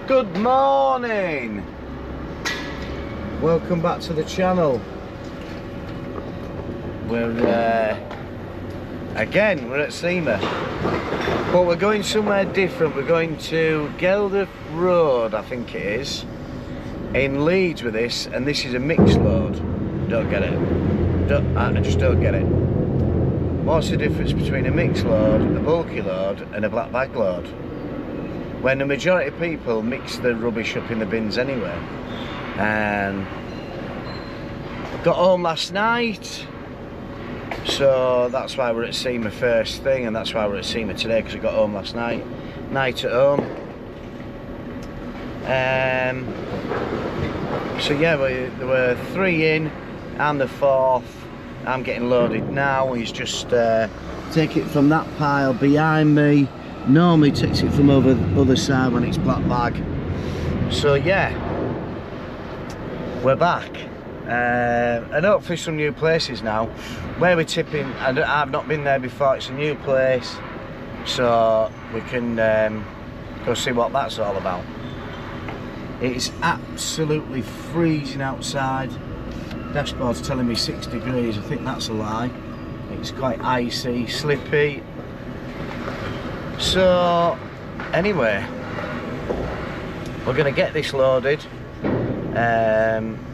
Good morning! Welcome back to the channel. We're again, we're at SEMA, but we're going somewhere different. We're going to Gelder Road, I think it is, in Leeds with this, and this is a mixed load. Don't get it. I just don't get it. What's the difference between a mixed load, a bulky load, and a black bag load? When the majority of people mix the rubbish up in the bins anyway. And got home last night, so that's why we're at SEMA first thing, and that's why we're at SEMA today, because I got home last night. Night at home. So yeah, there were 3 in, and the 4th. I'm getting loaded now. He's just take it from that pile behind me. Normally takes it from over the other side when it's black bag. So yeah, we're back, and hopefully some new places now. Where we're tipping, I've not been there before. It's a new place, so we can go see what that's all about. It's absolutely freezing outside. Dashboard's telling me 6 degrees. I think that's a lie. It's quite icy, slippy. So anyway, we're going to get this loaded.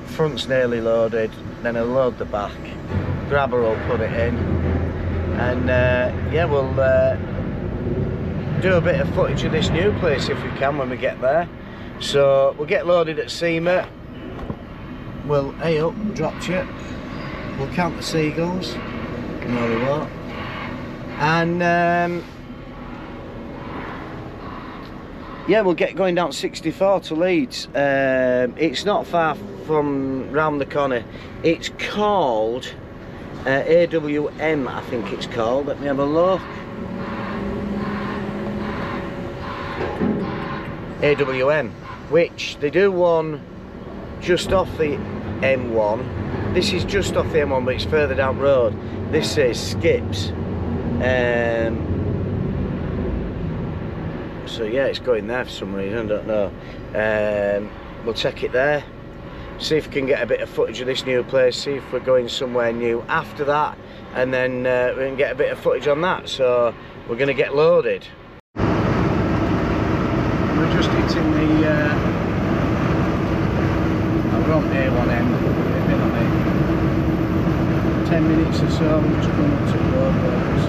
Front's nearly loaded, then I'll load the back, grabber will put it in, and yeah, we'll do a bit of footage of this new place if we can when we get there. So we'll get loaded at SEMA, we'll A up, drop you, we'll count the seagulls, no we won't, and yeah, we'll get going down 64 to Leeds. It's not far from round the corner. It's called AWM, I think it's called. Let me have a look. AWM, which they do one just off the M1. This is just off the M1, but it's further down the road. This says Skips. So yeah, it's going there for some reason, I don't know. We'll check it there, see if we can get a bit of footage of this new place, see if we're going somewhere new after that, and then we can get a bit of footage on that. So we're going to get loaded. We're just hitting the we're on A1M, a bit on it. 10 minutes or so, we're just going up to roadworks.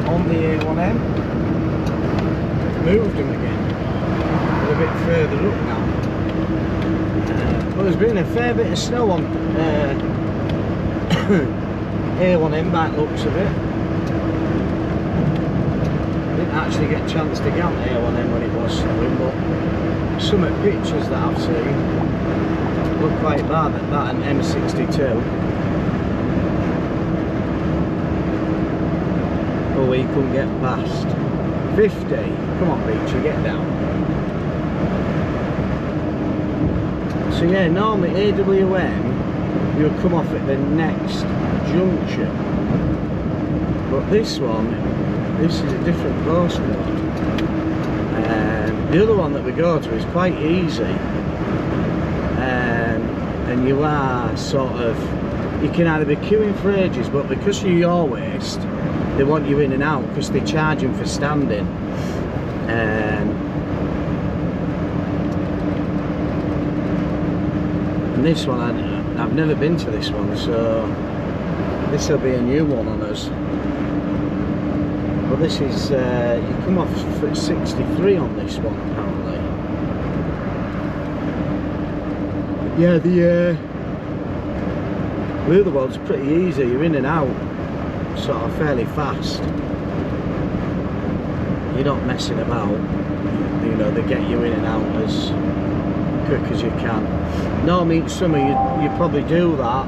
On the A1M, moved them again. They're a bit further up now. Well, there's been a fair bit of snow on A1M by the looks of it. Didn't actually get a chance to get on A1M when it was snowing, but some of the pictures that I've seen look quite bad. That and M62. Oh, we couldn't get past 50. Come on, Beecher, get down. So yeah, normally AWM, you'll come off at the next junction. But this one, this is a different postcode. The other one that we go to is quite easy. And you are sort of, you can either be queuing for ages, but because you're your waste, they want you in and out because they're charging for standing. And this one, I've never been to this one, so this will be a new one on us. But this is, you come off for 63 on this one apparently. Yeah, the other one's pretty easy, you're in and out sort of fairly fast. You're not messing about, you know, they get you in and out as quick as you can. Normally in summer you probably do that.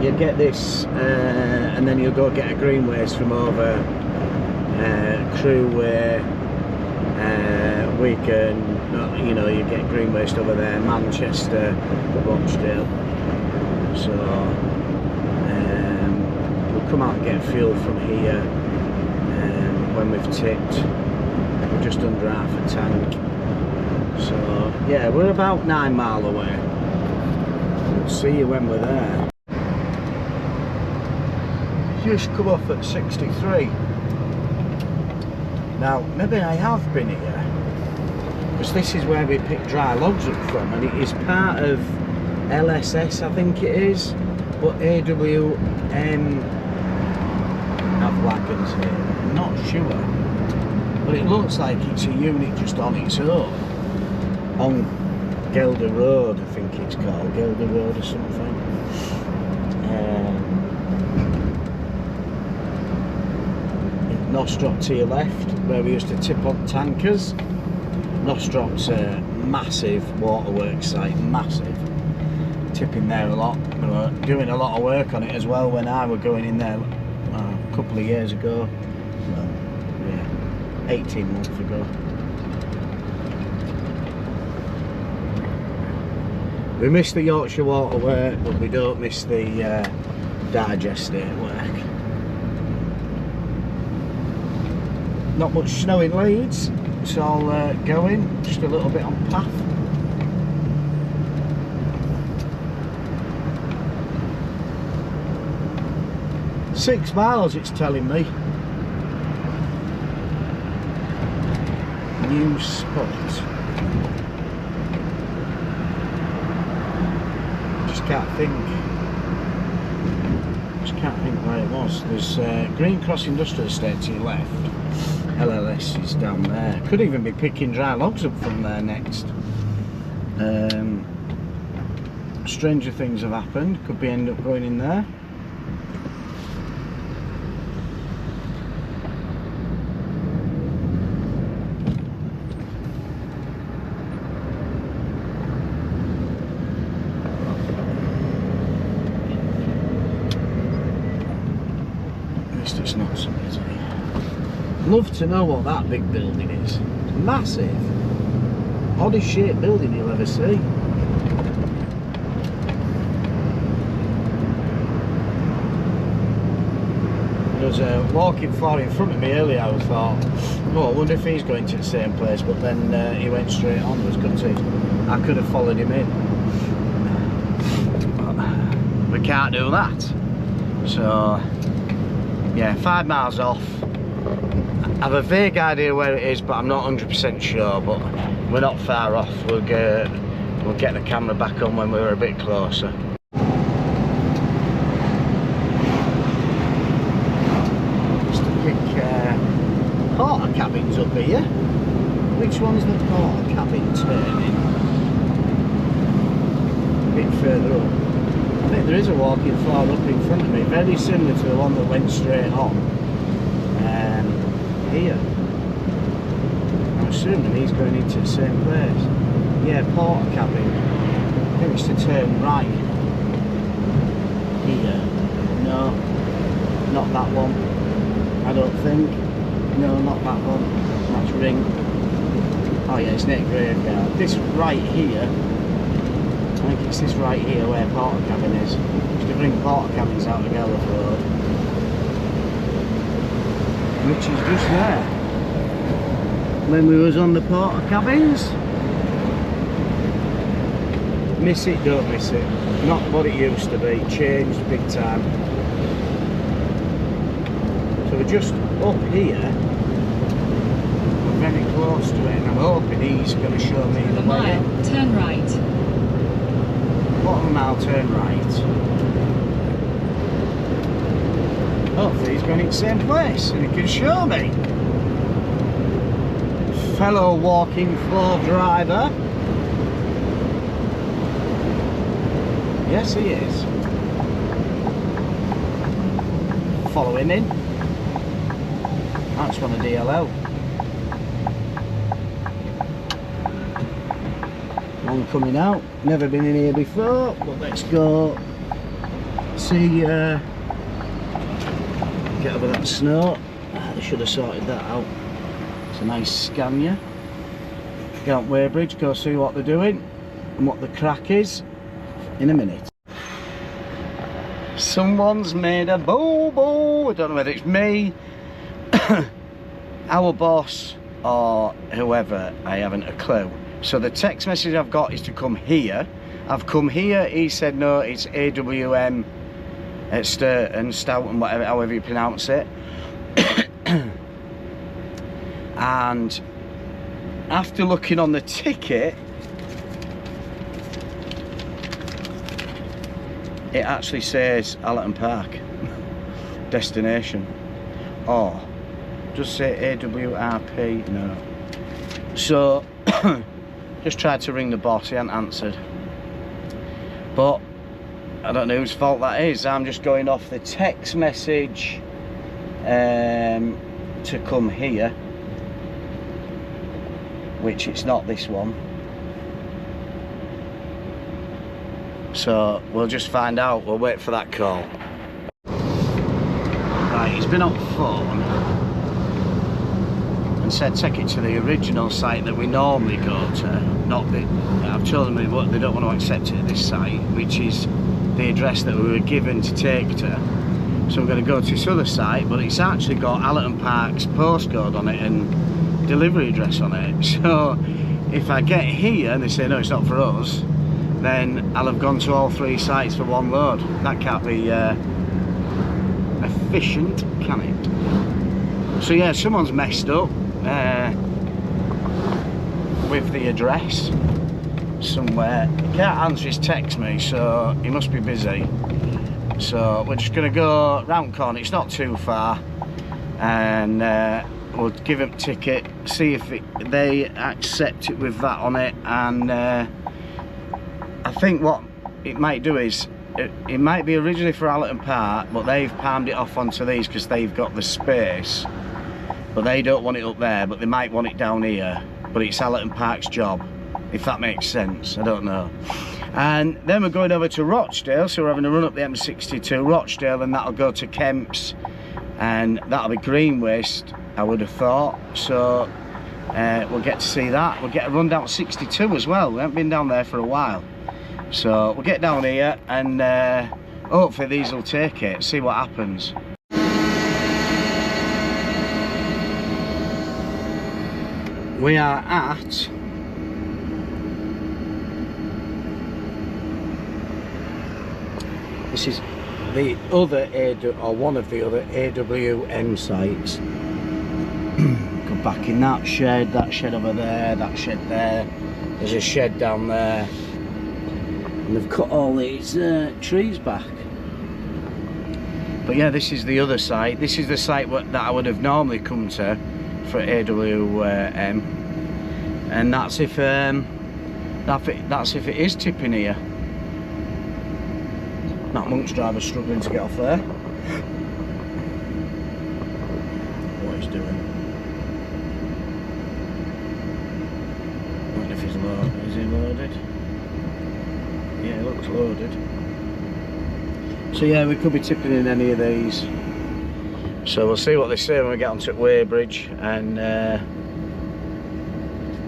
You get this and then you'll go get a green waste from over Crewe Way, Wigan, you know, you get green waste over there, Manchester, Rochdale. So we'll come out and get fuel from here when we've tipped. We're just under half a tank. So yeah, we're about 9 miles away. We'll see you when we're there. Just come off at 63. Now, maybe I have been here, because this is where we pick dry logs up from, and it is part of LSS, I think it is, but AWM have wagons here. I'm not sure, but it looks like it's a unit just on its own, on Gelder Road, I think it's called, Gelder Road or something. Nostrop to your left, where we used to tip on tankers. Nostrop's a massive waterworks site, massive. Tipping there a lot. We were doing a lot of work on it as well when I were going in there a couple of years ago. Well, yeah, 18 months ago. We miss the Yorkshire waterwork, but we don't miss the digestate work. Not much snow in Leeds, it's all going, just a little bit on path. Six miles it's telling me. New spot. Just can't think where it was. There's Green Cross Industrial Estate to your left. LLS is down there. Could even be picking dry logs up from there next. Stranger things have happened. Could be end up going in there. At least it's not so busy. Love to know what that big building is. It's massive. Oddest shaped building you'll ever see. There was a walking floor in front of me earlier. I thought, oh, I wonder if he's going to the same place, but then he went straight on. It was good to I could have followed him in. But we can't do that. So yeah, 5 miles off. I have a vague idea where it is, but I'm not 100% sure, but we're not far off. We'll get the camera back on when we're a bit closer. Just a quick porter cabins up here. Which one's the porter cabin turning? A bit further up. I think there is a walking floor up in front of me, very similar to the one that went straight on. Here. I'm assuming he's going into the same place. Yeah, porter cabin. I think it's to turn right. Here. No, not that one. I don't think. No, not that one. That's Ring. Oh yeah, it's near Graveyard. This right here. I think it's this right here where porter cabin is. Used to bring porter cabins out of Gelder Road. Which is just there when we was on the porter cabins. Miss it, don't miss it. Not what it used to be, changed big time. So we're just up here, we're very close to it, and I'm hoping he's going to show me the way. Turn right. What of a mile, turn right. Hopefully he's going in the same place and he can show me. Fellow walking floor driver. Yes, he is. Follow him in. That's one of DLL. One coming out. Never been in here before, but let's go see. Get over that snow. They should have sorted that out. It's a nice Scania. Go up Weybridge, go see what they're doing and what the crack is in a minute. Someone's made a boo-boo. I don't know whether it's me, our boss, or whoever. I haven't a clue. So the text message I've got is to come here. I've come here. He said no, it's AWM at Stoughton, whatever, however you pronounce it. And after looking on the ticket, it actually says Allerton Park destination. Or just say AWRP. No. So just tried to ring the boss, he hadn't answered. But I don't know whose fault that is. I'm just going off the text message to come here, which it's not this one. So we'll just find out. We'll wait for that call. Right, he's been on phone and said take it to the original site that we normally go to. Not the, I've told them what they don't want to accept it at this site, which is the address that we were given to take to. So we're going to go to this other site, but it's actually got Allerton Park's postcode on it and delivery address on it. So if I get here and they say no, it's not for us, then I'll have gone to all 3 sites for one load. That can't be efficient, can it? So yeah, someone's messed up with the address somewhere. He can't answer his text me, so he must be busy. So we're just going to go round corner. It's not too far, and we'll give him a ticket, see if they accept it with that on it. And I think what it might do is it might be originally for Allerton Park, but they've palmed it off onto these because they've got the space, but they don't want it up there, but they might want it down here. But it's Allerton Park's job, if that makes sense. I don't know. And then we're going over to Rochdale, so we're having a run up the M62 Rochdale, and that'll go to Kemps, and that'll be Green Waste, I would have thought. So we'll get to see that. We'll get a run down 62 as well. We haven't been down there for a while, so we'll get down here and hopefully these will take it, see what happens. We are at this is the other or one of the other AWM sites. Go back in that shed over there, that shed there. There's a shed down there, and they've cut all these trees back. But yeah, this is the other site. This is the site that I would have normally come to for AWM, and that's if it is tipping here. That Monk's driver's struggling to get off there. What he's doing. I wonder if he's loaded. Is he loaded? Yeah, it looks loaded. So yeah, we could be tipping in any of these. So we'll see what they say when we get onto Weybridge and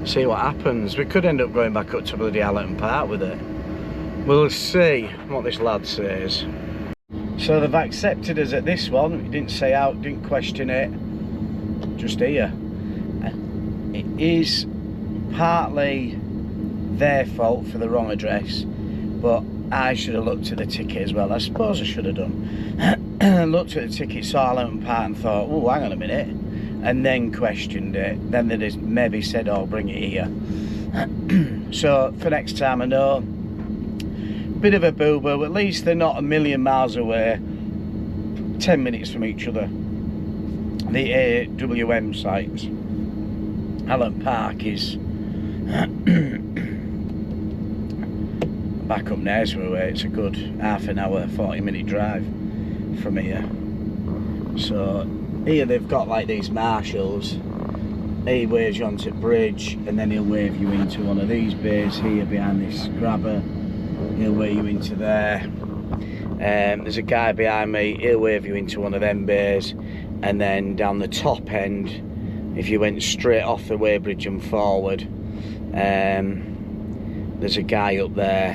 see what happens. We could end up going back up to bloody Allerton Park with it. We'll see what this lad says. So they've accepted us at this one. He didn't say out, didn't question it. Just here. It is partly their fault for the wrong address, but I should have looked at the ticket as well. I suppose I should have done. Looked at the ticket, saw Allerton Park and thought, oh, hang on a minute, and then questioned it. Then they just maybe said, oh, bring it here. So for next time I know, bit of a boo-boo, at least they're not a million miles away, 10 minutes from each other, the AWM sites. Allerton Park is back up Knaresborough way. It's a good half an hour, 40-minute drive from here. So here they've got like these marshals. He waves you onto the bridge, and then he'll wave you into one of these bays here behind this grabber. He'll wave you into there. There's a guy behind me, he'll wave you into one of them bays, and then down the top end, if you went straight off the Weybridge and forward, there's a guy up there,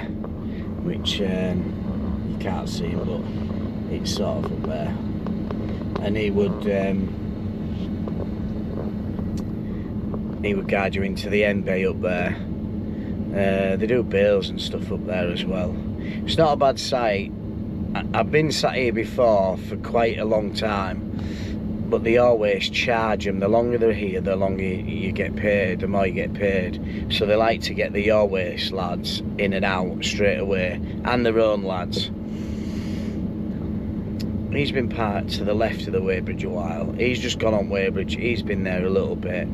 which you can't see him, but It's sort of up there. And he would guide you into the end bay up there. They do bales and stuff up there as well. It's not a bad site. I've been sat here before for quite a long time, but they always charge them. The longer they're here, the longer you get paid, the more you get paid. So they like to get the Your Waste lads in and out straight away, and their own lads. He's been parked to the left of the weighbridge a while. He's just gone on weighbridge. He's been there a little bit.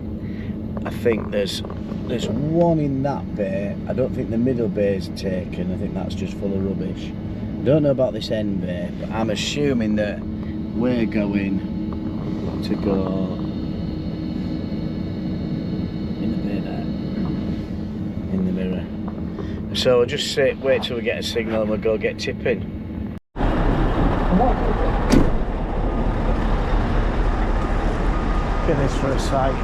I think there's one in that bay. I don't think the middle bay is taken. I think that's just full of rubbish. Don't know about this end bay, but I'm assuming that we're going to go in the bay there, in the mirror. So we'll just wait till we get a signal and we'll go get tipping. Look at this for a sight.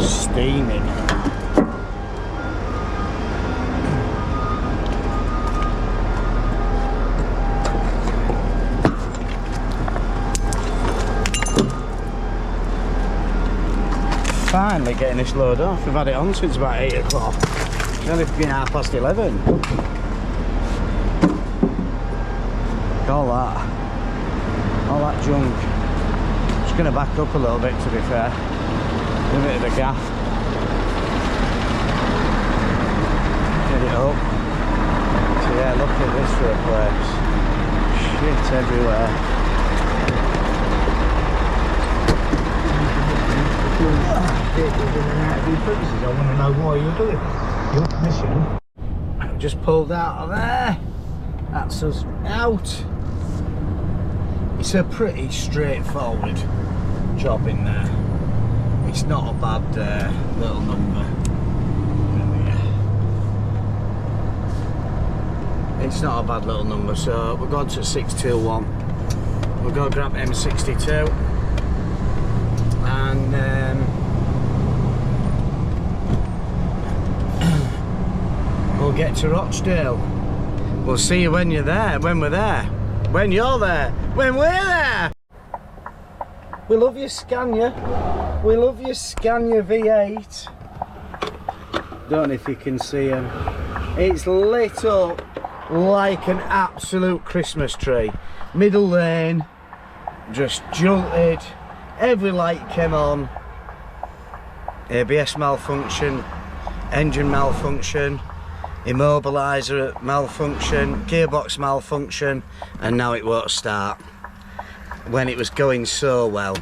Steaming. Finally getting this load off. We've had it on since about 8 o'clock. It's only been 11:30. All that junk. Just going to back up a little bit, to be fair. A bit of a gaff. Get it up. So yeah, look at this for a place. Shit everywhere. I want to know why you're doing it. Your permission. I've just pulled out of there. That's us out. It's a pretty straightforward job in there. It's not a bad little number. It's not a bad little number, so we're going to 621. We'll go grab M62 and we'll get to Rochdale. We'll see you when you're there, when we're there, when you're there, when we're there. We love you, Scania. We love you, Scania V8. Don't know if you can see him. It's lit up like an absolute Christmas tree. Middle lane, just jolted. Every light came on. ABS malfunction, engine malfunction, immobiliser malfunction, gearbox malfunction, and now it won't start. When it was going so well.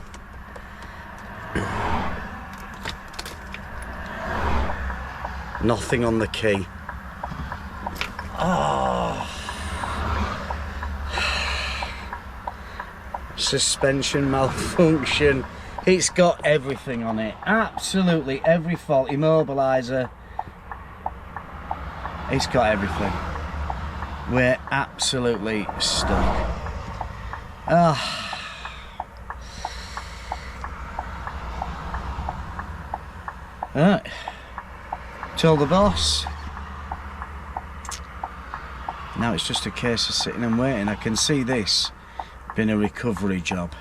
Nothing on the key. Oh. Suspension malfunction. It's got everything on it. Absolutely every fault. Immobiliser. It's got everything. We're absolutely stuck. Ah. Right. Told the boss. Now it's just a case of sitting and waiting. I can see this being a recovery job.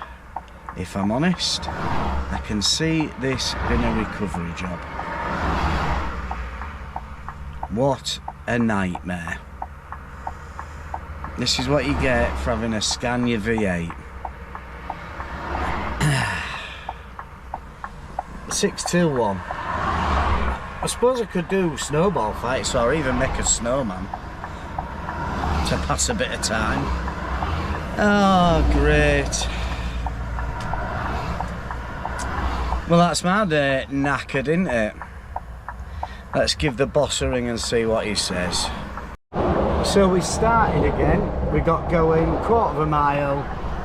If I'm honest, I can see this being a recovery job. What a nightmare. This is what you get for having a Scania V8. 621. I suppose I could do snowball fights or even make a snowman to pass a bit of time. Oh, great. Well, that's my day knackered, isn't it? Let's give the boss a ring and see what he says. So we started again. We got going, 1/4 mile,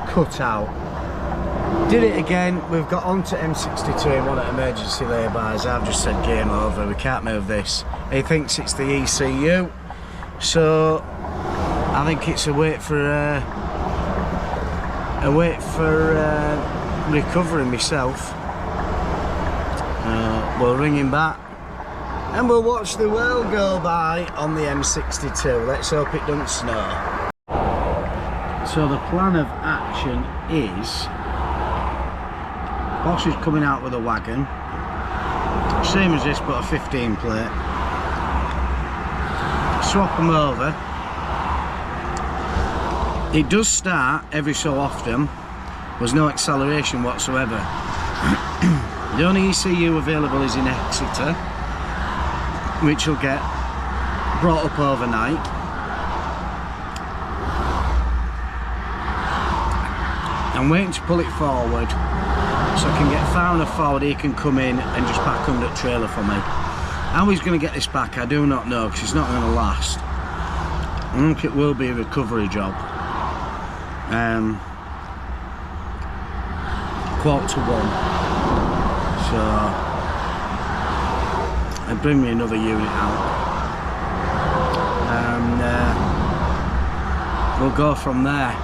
cut out. Did it again. We've got onto M62 in one of emergency laybys. I've just said game over. We can't move this. He thinks it's the ECU, so I think it's a wait for recovering myself. We'll ring him back and we'll watch the world go by on the M62. Let's hope it doesn't snow. So the plan of action is, boss is coming out with a wagon, same as this but a 15 plate. Swap them over. It does start every so often. There's no acceleration whatsoever. The only ECU available is in Exeter, which will get brought up overnight. I'm waiting to pull it forward so I can get far enough forward he can come in and just back under the trailer for me. How he's going to get this back I do not know, because it's not going to last. I think it will be a recovery job. 1:15. So they bring me another unit out and we'll go from there.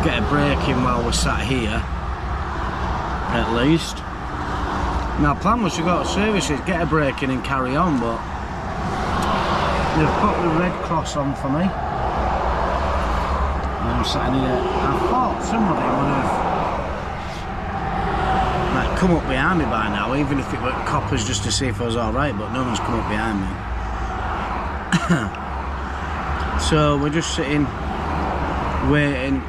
Get a break in while we're sat here at least. Now plan was to go to services, get a break in and carry on, but they've put the Red Cross on for me. I'm sat here. I thought somebody would have come up behind me by now, even if it were coppers, just to see if I was alright, but no one's come up behind me. So we're just sitting, waiting.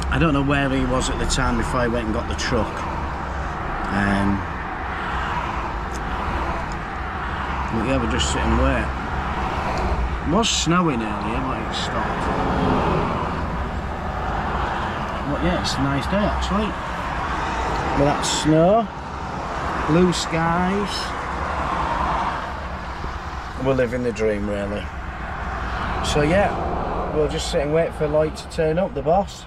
I don't know where he was at the time before I went and got the truck. But yeah, we're just sitting waiting. It was snowing earlier, but it stopped. But yeah, it's a nice day actually. With that snow, blue skies, we're living the dream really. So yeah, we'll just sit and wait for Lloyd to turn up, the boss,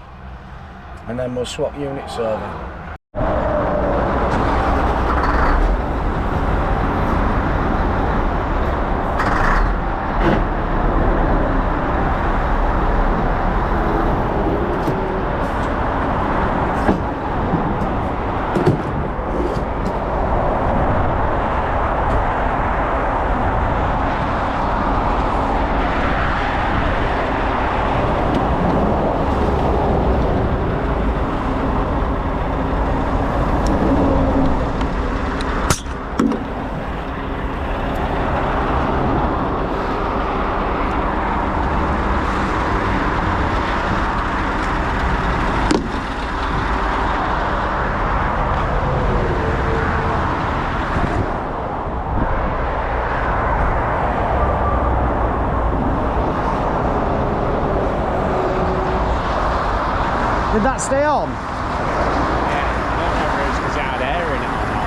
and then we'll swap units over. Did that stay on? Yeah, I don't know if it's because it had air in it or not.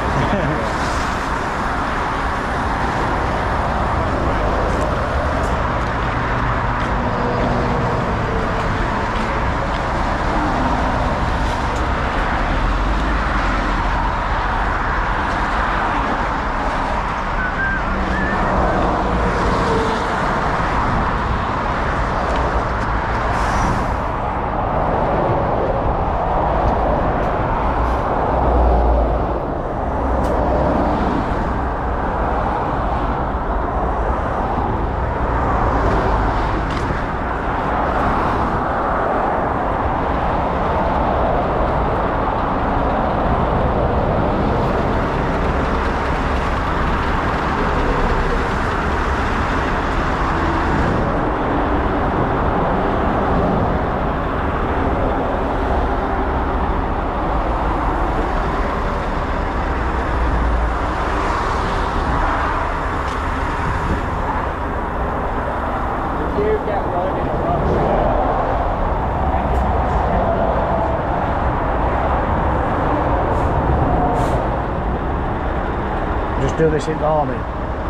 Just do this in the morning,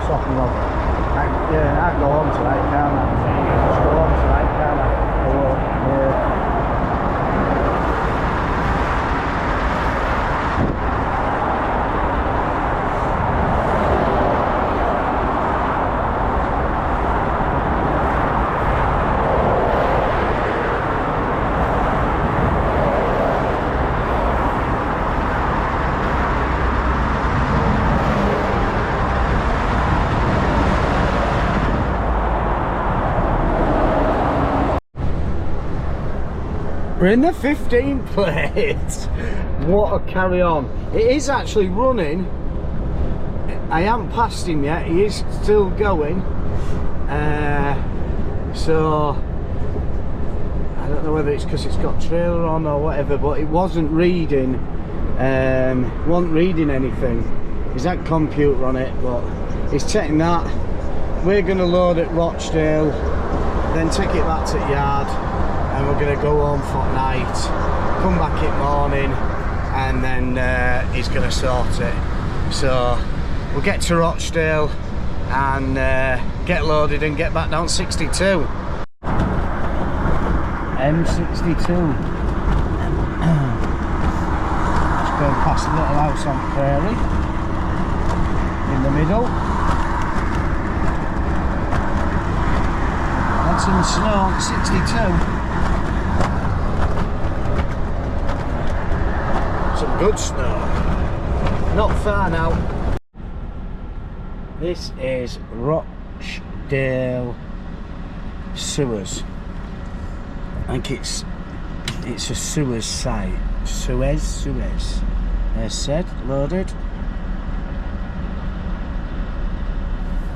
stop and log. I can go home tonight, can't I? Just go home tonight, can't I? Yeah. We're in the 15 plate. What a carry on. It is actually running. I haven't passed him yet. He is still going. So I don't know whether it's because it's got trailer on or whatever, but it wasn't reading. Wasn't reading anything. He's had computer on it, but he's taking that. We're going to load at Rochdale, then take it back to the yard, and we're going to go home for night, come back in morning, and then he's going to sort it. So we'll get to Rochdale and get loaded and get back down 62. M62. Just going past a little house on Prairie in the middle. Had some snow on 62. Some good snow. Not far now. This is Rochdale Sewers. I think it's a sewers site. Suez. As said, loaded.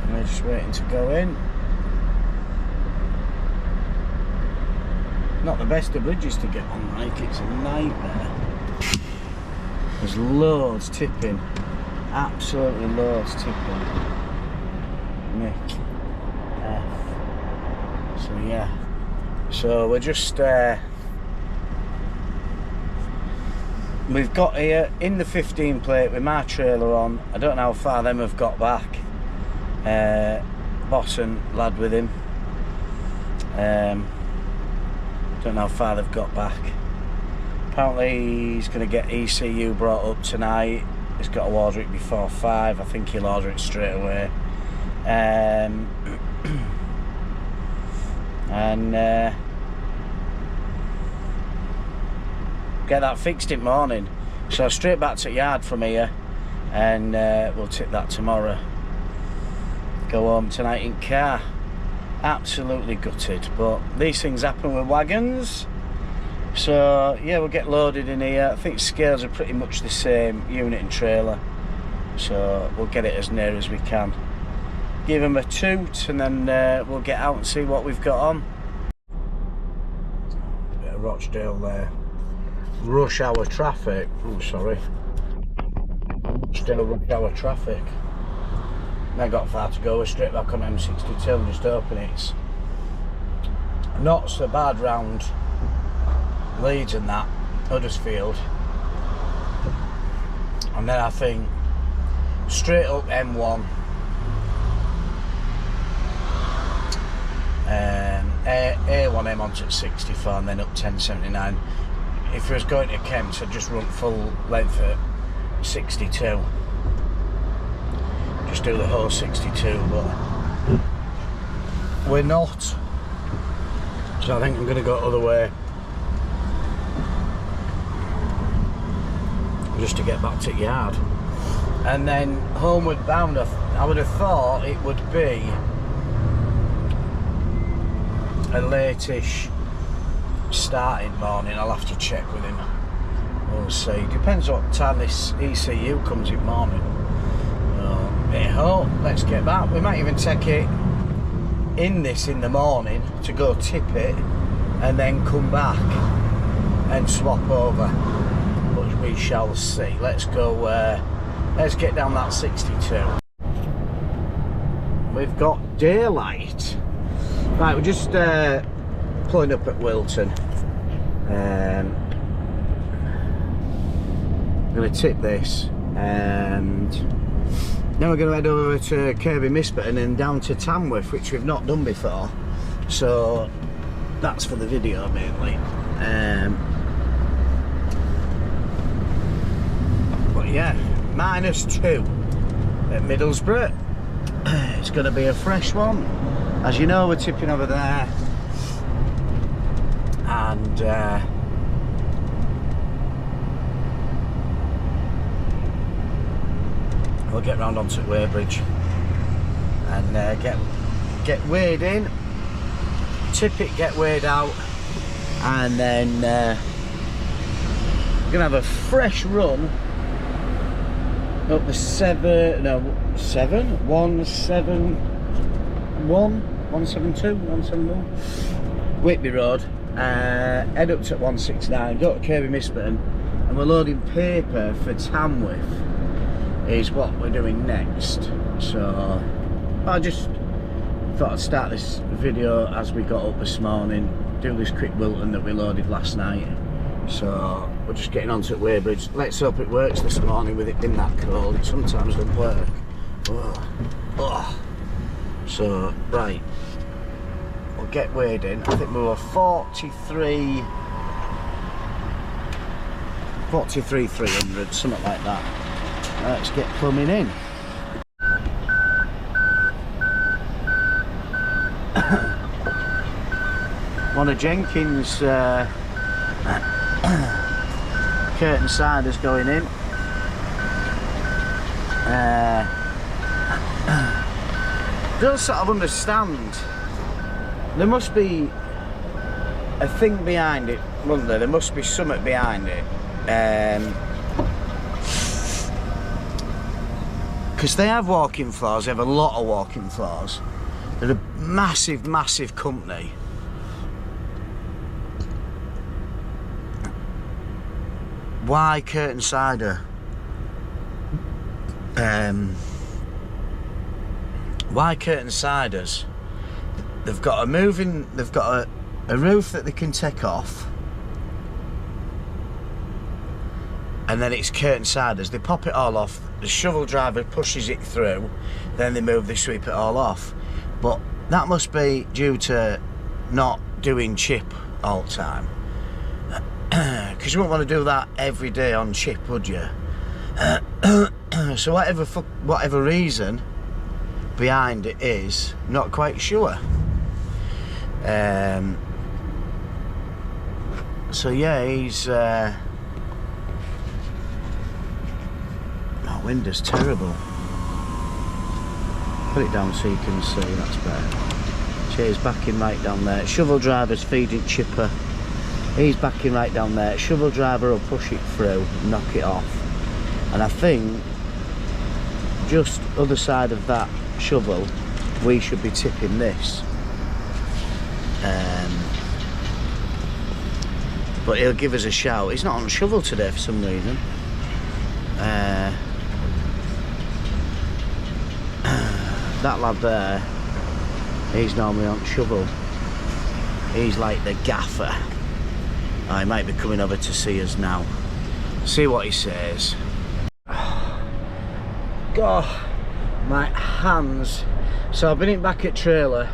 And we're just waiting to go in. Not the best of bridges to get on, like, it's a nightmare. There's loads tipping. Absolutely loads tipping. Mick F. So yeah. So we're just we've got here in the 15 plate with my trailer on. I don't know how far them have got back. Boss and lad with him. Don't know how far they've got back. Apparently he's going to get ECU brought up tonight. He's got to order it before 5. I think he'll order it straight away. And get that fixed in morning. So straight back to the yard from here, and we'll tip that tomorrow. Go home tonight in car. Absolutely gutted, but these things happen with wagons. So yeah, we'll get loaded in here. I think scales are pretty much the same, unit and trailer, so we'll get it as near as we can. Give them a toot, and then we'll get out and see what we've got on. Bit of Rochdale there. Rush hour traffic. Oh, sorry. Rochdale rush hour traffic. Not got far to go. We're straight back on M62. Just open it. It's not so bad round Leeds and that, Huddersfield, and then I think straight up M1, A1M onto 64, and then up 1079. If I was going to Kent, I'd just run full length at 62, just do the whole 62, but we're not, so I think I'm going to go the other way, just to get back to the yard, and then homeward bound. I would have thought it would be a late-ish starting morning. I'll have to check with him. We'll see. Depends what time this ECU comes in morning. Let's get back. We might even take it in this in the morning to go tip it, and then come back and swap over. We shall see. Let's go. Let's get down that 62. We've got daylight. Right, we're just pulling up at Wilton. I'm going to tip this, and then we're going to head over to Kirby Misperton and down to Tamworth, which we've not done before. So that's for the video mainly. Yeah, -2 at Middlesbrough. It's going to be a fresh one. As you know, we're tipping over there, and we'll get round onto Weybridge and get weighed in, tip it, get weighed out, and then we're gonna have a fresh run up the 171 Whitby Road, head up to 169, go to Kirby Misburn, and we're loading paper for Tamworth is what we're doing next. So I just thought I'd start this video as we got up this morning, do this quick Wilton that we loaded last night. So we're just getting onto Weybridge. Let's hope it works this morning with it being that cold. It sometimes doesn't work. Oh. So right, we'll get weighed in. I think we were 43,300, something like that. Let's get plumbing in. One of Jenkins' curtain siders going in. Don't sort of understand. There must be a thing behind it, wouldn't there? There must be something behind it. Because they have walk-in floors, they have a lot of walk-in floors. They're a massive, massive company. Why curtain cider? Why curtain ciders? They've got a roof that they can take off, and then it's curtain ciders. They pop it all off, the shovel driver pushes it through, then they sweep it all off. But that must be due to not doing chip all the time. Because you wouldn't want to do that every day on chip, would you? So whatever reason behind it is, not quite sure. So yeah, he's my window's terrible. Put it down so you can see, that's better. Cheers, backing right down there. Shovel driver's feeding chipper. He's backing right down there. Shovel driver will push it through, knock it off. And I think just other side of that shovel, we should be tipping this. But he'll give us a shout. He's not on shovel today for some reason. That lad there, he's normally on shovel. He's like the gaffer. Oh, he might be coming over to see us now. See what he says. God, my hands. So I've been in back at trailer.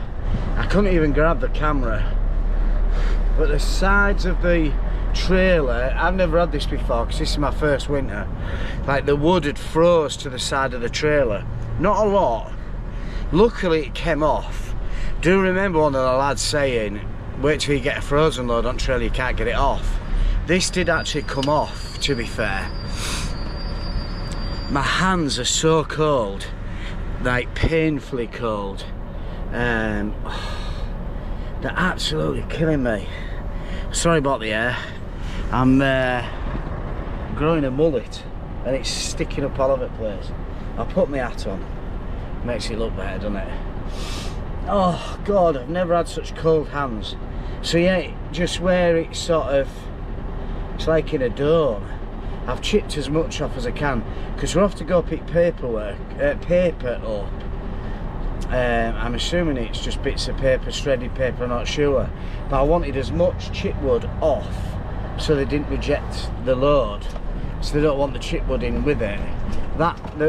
I couldn't even grab the camera. But the sides of the trailer, I've never had this before because this is my first winter. Like the wood had froze to the side of the trailer. Not a lot. Luckily it came off. Do remember one of the lads saying, wait till you get a frozen load on trailer, you can't get it off. This did actually come off, to be fair. My hands are so cold, like painfully cold. They're absolutely killing me. Sorry about the hair. I'm growing a mullet and it's sticking up all over the place. I'll put my hat on. Makes it look better, doesn't it? Oh God, I've never had such cold hands. So yeah, just where it's sort of, it's like in a dome. I've chipped as much off as I can because we're off to go pick paper up. I'm assuming it's just bits of paper, shredded paper, I'm not sure. But I wanted as much chipwood off so they didn't reject the load. So they don't want the chipwood in with it.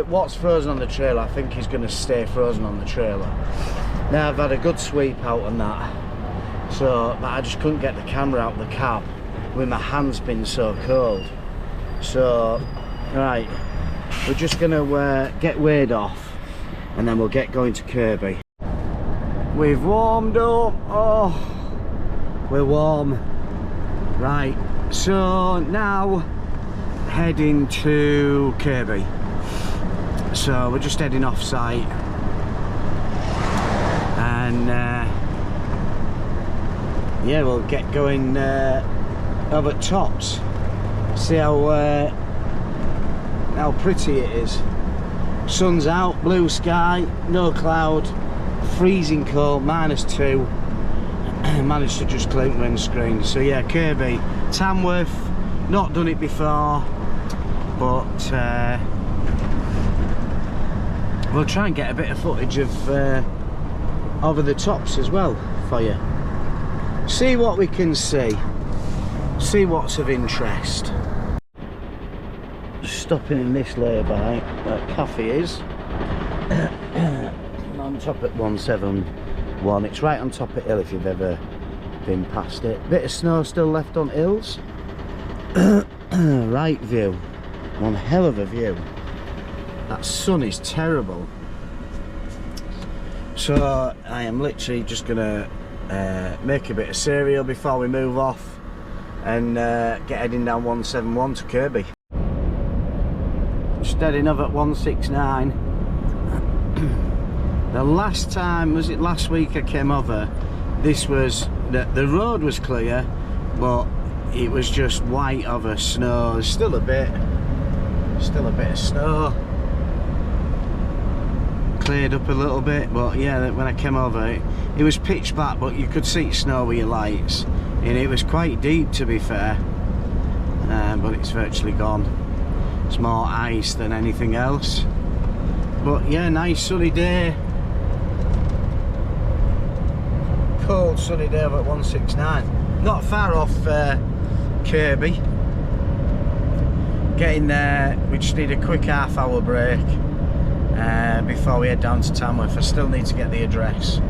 What's frozen on the trailer, I think is going to stay frozen on the trailer. Now I've had a good sweep out on that. So, but I just couldn't get the camera out of the cab with my hands being so cold. So, right, we're just going to get weighed off and then we'll get going to Kirby. We've warmed up. Oh, we're warm. Right, so now heading to Kirby. So we're just heading off site and yeah, we'll get going over at Tops. See how pretty it is. Sun's out, blue sky, no cloud, freezing cold, -2. Managed to just clean windscreen. So yeah, Kirby, Tamworth, not done it before, but we'll try and get a bit of footage of over the Tops as well for you. See what we can see what's of interest. Stopping in this lay-by where Coffee is. On top at 171. It's right on top of hill if you've ever been past it. Bit of snow still left on hills. Right view. One hell of a view. That sun is terrible. So I am literally just gonna make a bit of cereal before we move off and get heading down 171 to Kirby. Just heading over at 169. The last time, was it last week I came over, this was, the road was clear, but it was just white over snow. There's still a bit of snow. Cleared up a little bit, but yeah, when I came over, it was pitch black, but you could see snow with your lights, and it was quite deep to be fair, but it's virtually gone. It's more ice than anything else. But yeah, nice sunny day. Cold sunny day over at 169. Not far off Kirby. Getting there, we just need a quick half-hour break before we head down to Tamworth. I still need to get the address.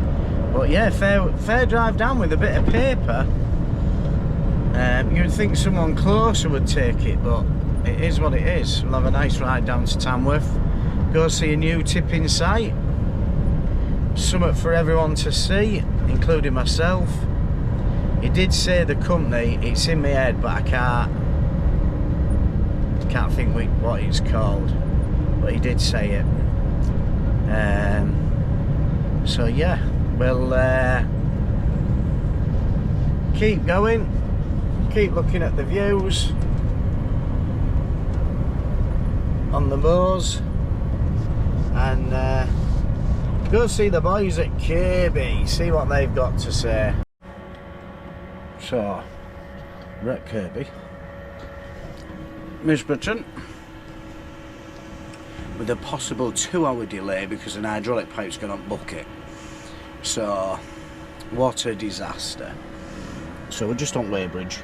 But yeah, fair drive down with a bit of paper. You'd think someone closer would take it, but it is what it is. We'll have a nice ride down to Tamworth. Go see a new tipping site. Something for everyone to see, including myself. He did say the company, it's in my head, but I can't think what it's called. But he did say it. So yeah, we'll keep going, keep looking at the views on the moors, and go see the boys at Kirby, see what they've got to say. So, we're at Kirby, Misberton, with a possible 2-hour delay because an hydraulic pipe's gone on bucket. So, what a disaster. So we're just on Weybridge,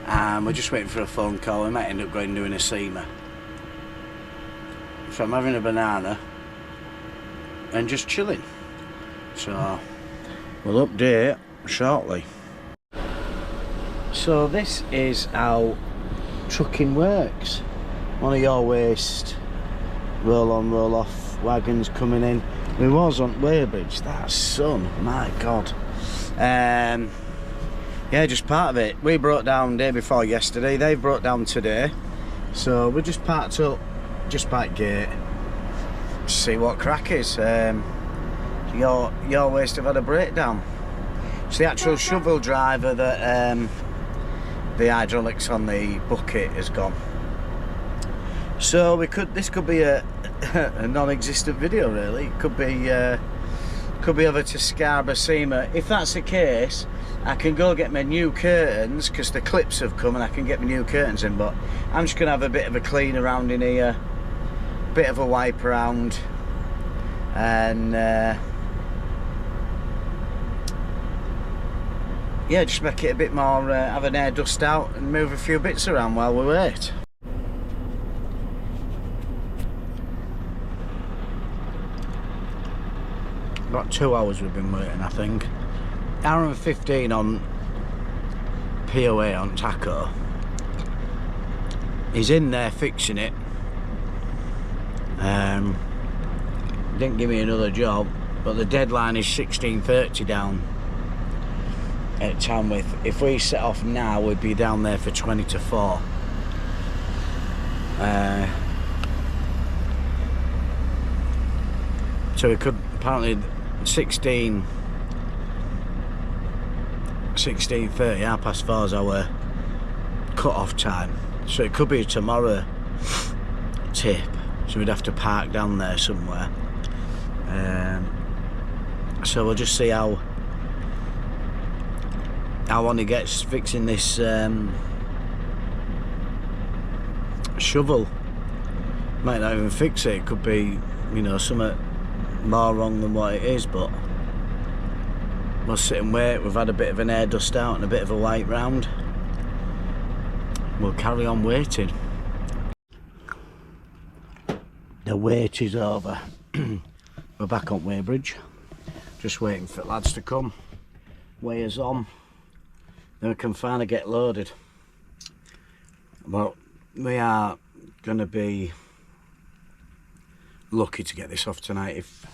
and we're just waiting for a phone call. We might end up going and doing a SEMA. So I'm having a banana and just chilling. So we'll update shortly. So this is how trucking works. One of your waste roll on roll off wagons coming in. We was on Weybridge. That sun, my god. Yeah, just part of it. We broke down day before yesterday, they broke down today, so we just parked up just by gate, see what crack is. Your waste have had a breakdown. It's the actual shovel driver that the hydraulics on the bucket has gone. So this could be a non-existent video really. It could be over to Scarborough SEMA. If that's the case, I can go get my new curtains because the clips have come and I can get my new curtains in, but I'm just going to have a bit of a clean around in here, bit of a wipe around, and yeah, just make it a bit more, have an air dust out and move a few bits around while we wait. About 2 hours we've been waiting, I think. Hour and 15 on POA on Taco. He's in there fixing it. Didn't give me another job, but the deadline is 16:30 down at Tamworth. If we set off now, we'd be down there for 20 to 4. So we could apparently 16 16:30, 4:30 is our cut-off time. So it could be a tomorrow tip. So we'd have to park down there somewhere. So we'll just see how on he gets fixing this shovel. Might not even fix it. It could be, you know, something more wrong than what it is, but we'll sit and wait. We've had a bit of an air dust out and a bit of a wipe round. We'll carry on waiting. The wait is over. We're back on Weybridge. Just waiting for lads to come. Weigh us on. Then we can finally get loaded. Well, we are going to be lucky to get this off tonight if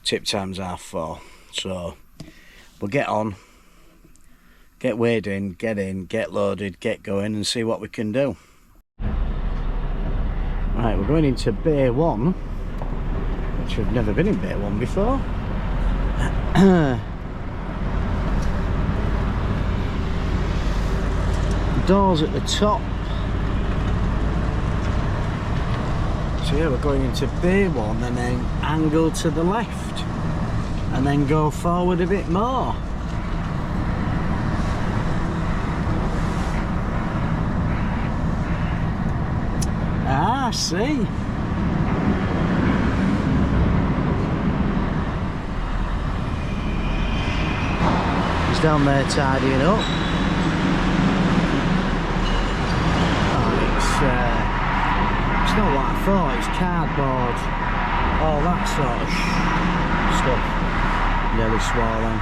tip time's 4:30. So we'll get on, get weighed in, get loaded, get going and see what we can do. Right, we're going into Bay 1, which I've never been in Bay 1 before. Doors at the top. So yeah, we're going into Bay 1 and then angle to the left and then go forward a bit more. Ah, I see. He's down there tidying up. It's not what I thought, it's cardboard, all that sort of stuff, nearly swollen.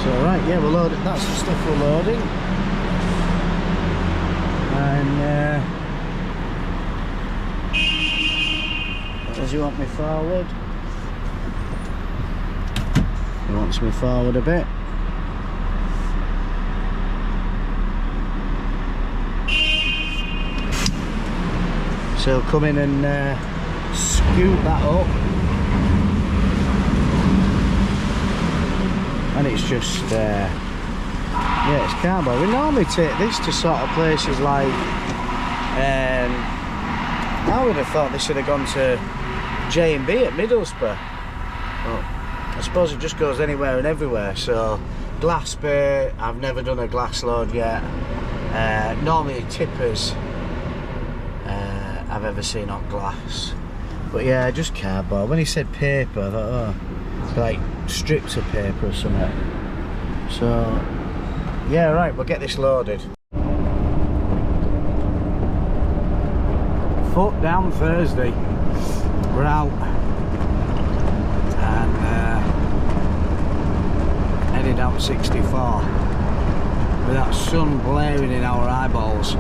So right, yeah, we're loading, that's the stuff we're loading. And does he want me forward? He wants me forward a bit. So he'll come in and scoop that up. And it's just, yeah, it's cardboard. We normally take this to sort of places like, I would have thought this should have gone to J&B at Middlesbrough. But I suppose it just goes anywhere and everywhere. So glass bay, I've never done a glass load yet. Normally tippers I've ever seen on glass. But yeah, just cardboard. When he said paper, I thought, oh, it's like strips of paper or something. So yeah, right, we'll get this loaded. Foot down Thursday. We're out. Heading down 64 with that sun blaring in our eyeballs.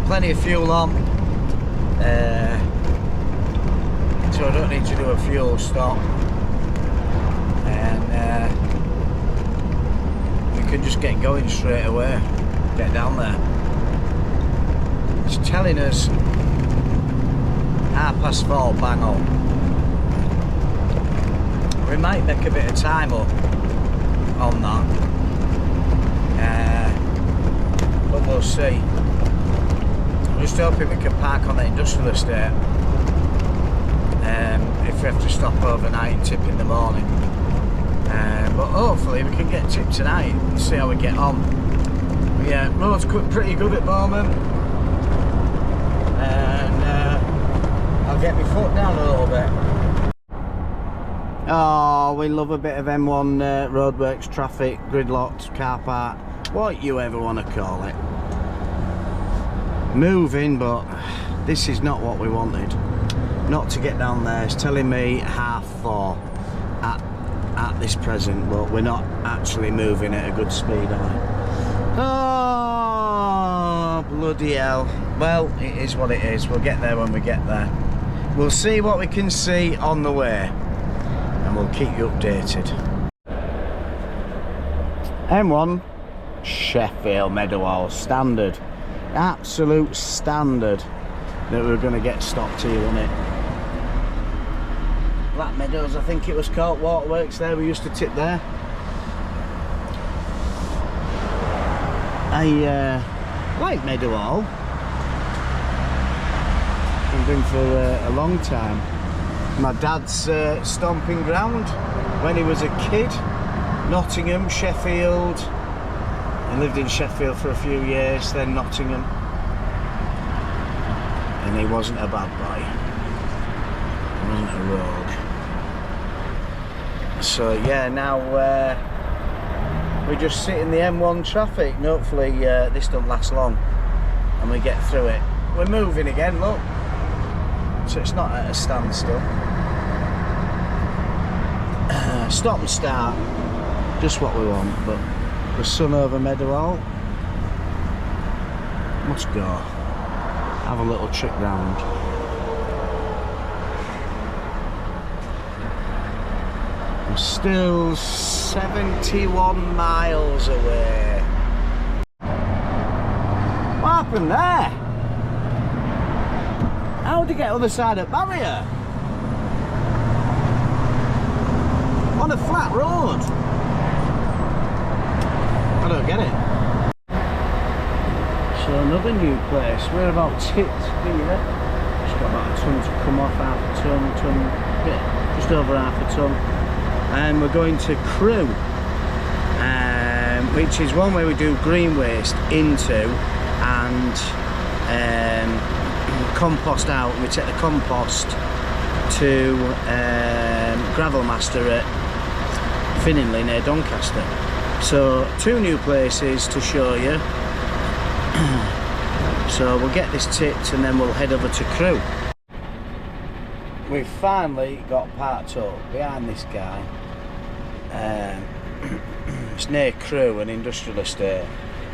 Plenty of fuel on, so I don't need to do a fuel stop, and we can just get going straight away, get down there. It's telling us 4:30 bang on. We might make a bit of time up on that, but we'll see. I'm just hoping we can park on the industrial estate if we have to stop overnight and tip in the morning. But hopefully we can get tipped tonight and see how we get on. But yeah, road's pretty good at the moment, and I'll get my foot down a little bit. Oh, we love a bit of M1 roadworks traffic, gridlocked, car park, what you ever want to call it. Moving, but this is not what we wanted. Not to get down there. It's telling me 4:30 at this present, but we're not actually moving at a good speed, are we? Oh, bloody hell. Well, it is what it is. We'll get there when we get there. We'll see what we can see on the way, and we'll keep you updated. M1 Sheffield Meadowhall, standard, absolute standard that we were going to get stopped here, wasn't it? Black Meadows, I think it was called, waterworks there, we used to tip there. I like Meadowhall. I've been for a long time. My dad's stomping ground when he was a kid. Nottingham, Sheffield. He lived in Sheffield for a few years, then Nottingham. And he wasn't a bad boy. He wasn't a rogue. So yeah, now we just sit in the M1 traffic, and hopefully this don't last long and we get through it. We're moving again, look. So it's not at a standstill. Stop and start, just what we want, but the sun over Meadowhall. Must go. Have a little trip round. I'm still 71 miles away. What happened there? How did you get other side of barrier? On a flat road. I don't get it. So another new place. We're about tipped here. Just got about a ton to come off, half a ton, just over half a ton. And we're going to Crewe, which is one where we do green waste into and compost out. We take the compost to Gravel Master at Finningley near Doncaster. So 2 new places to show you. So we'll get this tipped and then we'll head over to Crewe. We've finally got parked up behind this guy. It's near Crewe, an industrial estate.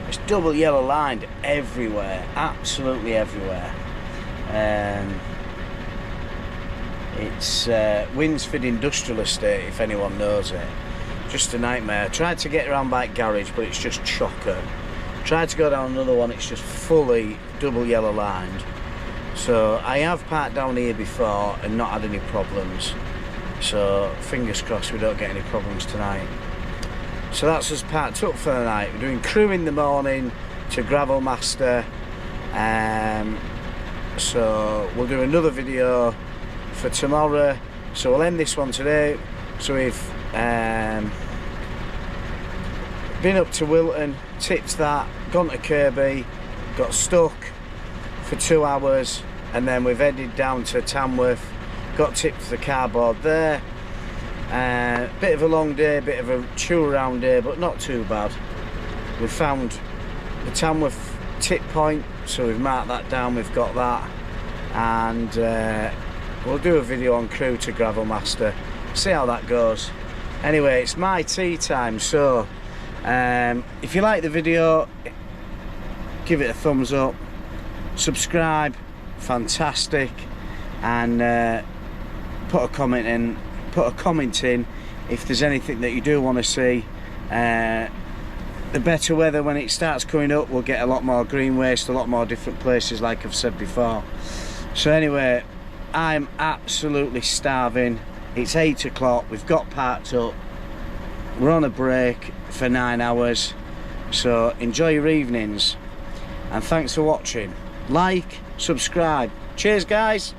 It's double yellow lined everywhere, absolutely everywhere. It's Winsford Industrial Estate, if anyone knows it. Just a nightmare. Tried to get around by garage, but it's just chocker. Tried to go down another one, it's just fully double yellow lined. So I have parked down here before and not had any problems. So fingers crossed we don't get any problems tonight. So that's us parked up for the night. We're doing Crewe in the morning to Gravel Master. So we'll do another video for tomorrow. So we'll end this one today. So we've been up to Wilton, tipped that, gone to Kirby, got stuck for 2 hours, and then we've headed down to Tamworth, got tipped for the cardboard there. Bit of a long day, bit of a chew around day, but not too bad. We found the Tamworth tip point, so we've marked that down, we've got that, and we'll do a video on Crewe to Gravel Master, see how that goes. Anyway, it's my tea time, so if you like the video, give it a thumbs up, subscribe, fantastic, and put a comment in if there's anything that you do want to see. The better weather, when it starts coming up, we'll get a lot more green waste, a lot more different places, like I've said before. So anyway, I'm absolutely starving. It's 8 o'clock, we've got parked up, we're on a break for 9 hours, so enjoy your evenings, and thanks for watching. Like, subscribe. Cheers guys.